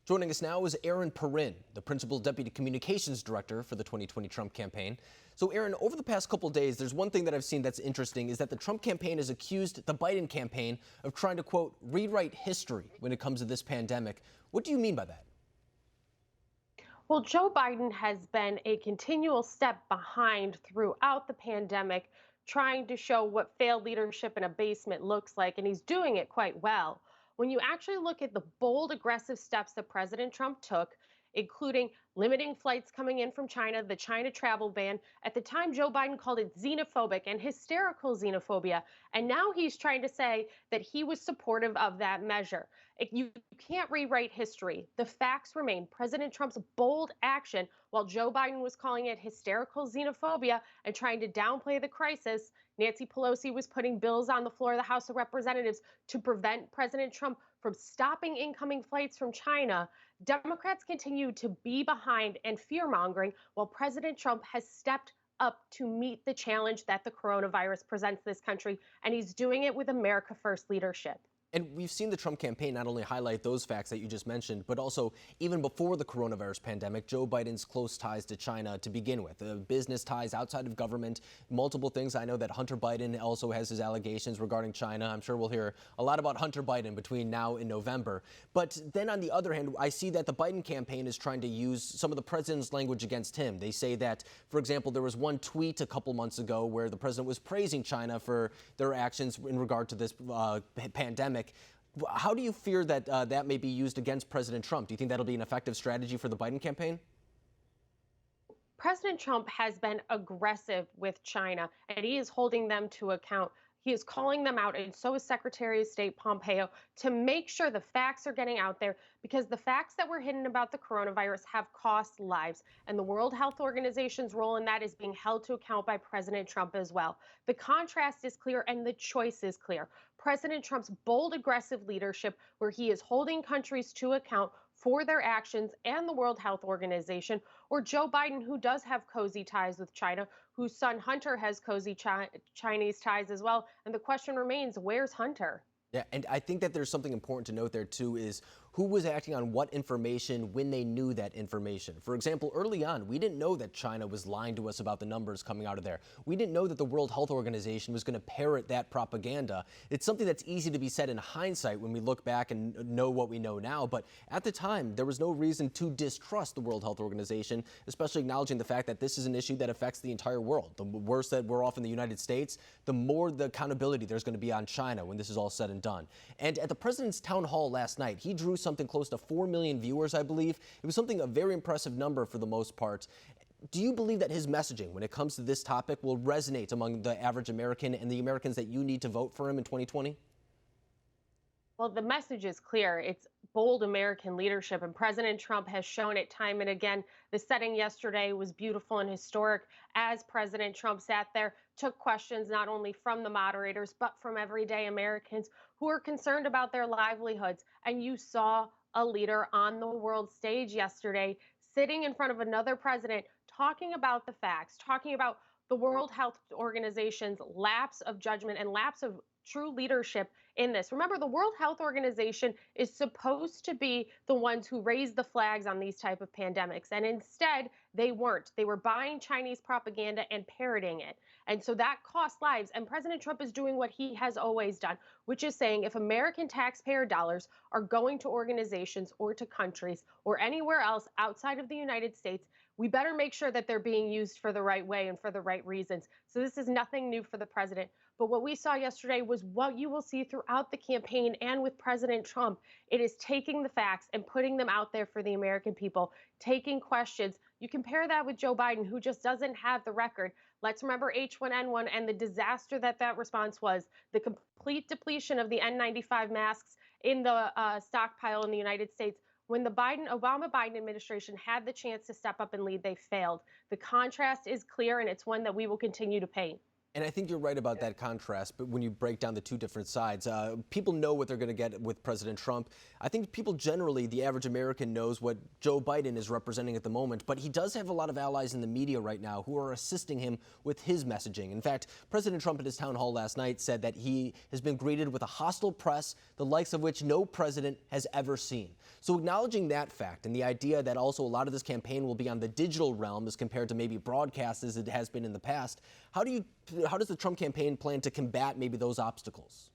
Joining us now is Erin Perrine, the Principal Deputy Communications Director for the 2020 Trump campaign. So, Erin, over the past couple of days, there's one thing that I've seen that's interesting is that the Trump campaign has accused the Biden campaign of trying to, quote, rewrite history when it comes to this pandemic. What do you mean by that? Well, Joe Biden has been a continual step behind throughout the pandemic, trying to show what failed leadership in a basement looks like, and he's doing it quite well. When you actually look at the bold, aggressive steps that President Trump took, including limiting flights coming in from China, the China travel ban, at the time Joe Biden called it xenophobic and hysterical xenophobia. And now he's trying to say that he was supportive of that measure. You can't rewrite history. The facts remain. President Trump's bold action, while Joe Biden was calling it hysterical xenophobia and trying to downplay the crisis, Nancy Pelosi was putting bills on the floor of the House of Representatives to prevent President Trump from stopping incoming flights from China. Democrats continue to be behind and fear-mongering while President Trump has stepped up to meet the challenge that the coronavirus presents this country, and he's doing it with America First leadership. And we've seen the Trump campaign not only highlight those facts that you just mentioned, but also even before the coronavirus pandemic, Joe Biden's close ties to China to begin with, business ties outside of government, multiple things. I know that Hunter Biden also has his allegations regarding China. I'm sure we'll hear a lot about Hunter Biden between now and November. But then on the other hand, I see that the Biden campaign is trying to use some of the president's language against him. They say that, for example, there was one tweet a couple months ago where the president was praising China for their actions in regard to this pandemic. How do you fear that that may be used against President Trump? Do you think that'll be an effective strategy for the Biden campaign? President Trump has been aggressive with China, and he is holding them to account. He is calling them out, and so is Secretary of State Pompeo, to make sure the facts are getting out there, because the facts that were hidden about the coronavirus have cost lives, and the World Health Organization's role in that is being held to account by President Trump as well. The contrast is clear, and the choice is clear. President Trump's bold, aggressive leadership, where he is holding countries to account for their actions and the World Health Organization, or Joe Biden, who does have cozy ties with China, whose son Hunter has cozy Chinese ties as well. And the question remains, where's Hunter? Yeah, and I think that there's something important to note there, too, is who was acting on what information when they knew that information. For example, early on, we didn't know that China was lying to us about the numbers coming out of there. We didn't know that the World Health Organization was going to parrot that propaganda. It's something that's easy to be said in hindsight when we look back and know what we know now. But at the time, there was no reason to distrust the World Health Organization, especially acknowledging the fact that this is an issue that affects the entire world. The worse that we're off in the United States, the more the accountability there's going to be on China when this is all said and done. And at the president's town hall last night, he drew something close to 4 million viewers, I believe. It was a very impressive number for the most part. Do you believe that his messaging when it comes to this topic will resonate among the average American and the Americans that you need to vote for him in 2020? Well, the message is clear. It's bold American leadership, and President Trump has shown it time and again. The setting yesterday was beautiful and historic as President Trump sat there, took questions not only from the moderators, but from everyday Americans who are concerned about their livelihoods. And you saw a leader on the world stage yesterday sitting in front of another president talking about the facts, talking about the World Health Organization's lapse of judgment and lapse of true leadership in this. Remember, the World Health Organization is supposed to be the ones who raise the flags on these type of pandemics, and instead they weren't. They were buying Chinese propaganda and parroting it, and so that cost lives. And President Trump is doing what he has always done, which is saying if American taxpayer dollars are going to organizations or to countries or anywhere else outside of the United States, we better make sure that they're being used for the right way and for the right reasons. So this is nothing new for the president. But what we saw yesterday was what you will see throughout the campaign and with President Trump. It is taking the facts and putting them out there for the American people, taking questions. You compare that with Joe Biden, who just doesn't have the record. Let's remember H1N1 and the disaster that response was, the complete depletion of the N95 masks in the stockpile in the United States. When the Obama-Biden administration had the chance to step up and lead, they failed. The contrast is clear, and it's one that we will continue to paint. And I think you're right about that contrast, but when you break down the two different sides, people know what they're going to get with President Trump. I think people generally, the average American, knows what Joe Biden is representing at the moment, but he does have a lot of allies in the media right now who are assisting him with his messaging. In fact, President Trump at his town hall last night said that he has been greeted with a hostile press, the likes of which no president has ever seen. So acknowledging that fact and the idea that also a lot of this campaign will be on the digital realm as compared to maybe broadcast as it has been in the past, how does the Trump campaign plan to combat maybe those obstacles?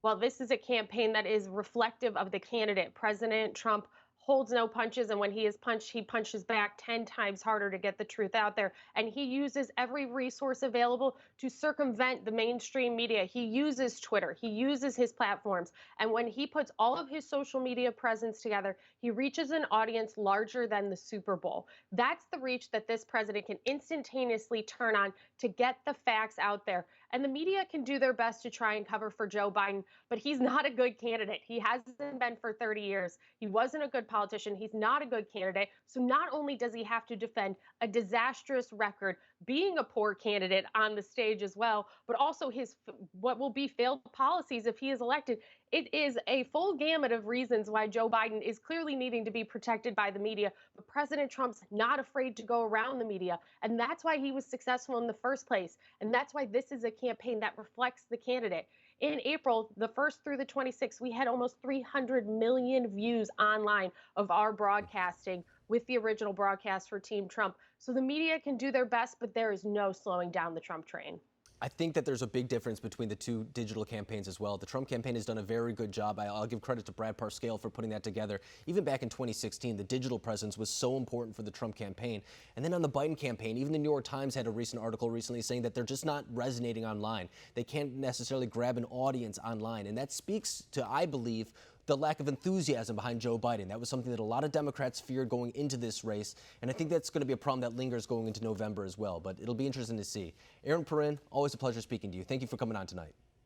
Well, this is a campaign that is reflective of the candidate. President Trump holds no punches, and when he is punched, he punches back 10 times harder to get the truth out there. And he uses every resource available to circumvent the mainstream media. He uses Twitter, he uses his platforms. And when he puts all of his social media presence together, he reaches an audience larger than the Super Bowl. That's the reach that this president can instantaneously turn on to get the facts out there. And the media can do their best to try and cover for Joe Biden, but he's not a good candidate. He hasn't been for 30 years. He wasn't a good politician. He's not a good candidate. So not only does he have to defend a disastrous record, being a poor candidate on the stage as well, but also his what will be failed policies if he is elected. It is a full gamut of reasons why Joe Biden is clearly needing to be protected by the media, but President Trump's not afraid to go around the media. And that's why he was successful in the first place. And that's why this is a campaign that reflects the candidate. In April, the 1st through the 26th, we had almost 300 million views online of our broadcasting with the original broadcast for Team Trump. So the media can do their best, but there is no slowing down the Trump train. I think that there's a big difference between the two digital campaigns as well. The Trump campaign has done a very good job. I'll give credit to Brad Parscale for putting that together. Even back in 2016, the digital presence was so important for the Trump campaign. And then on the Biden campaign, even the New York Times had a recent article recently saying that they're just not resonating online. They can't necessarily grab an audience online. And that speaks to, I believe, the lack of enthusiasm behind Joe Biden. That was something that a lot of Democrats feared going into this race, and I think that's going to be a problem that lingers going into November as well, but it'll be interesting to see. Erin Perrine, always a pleasure speaking to you. Thank you for coming on tonight.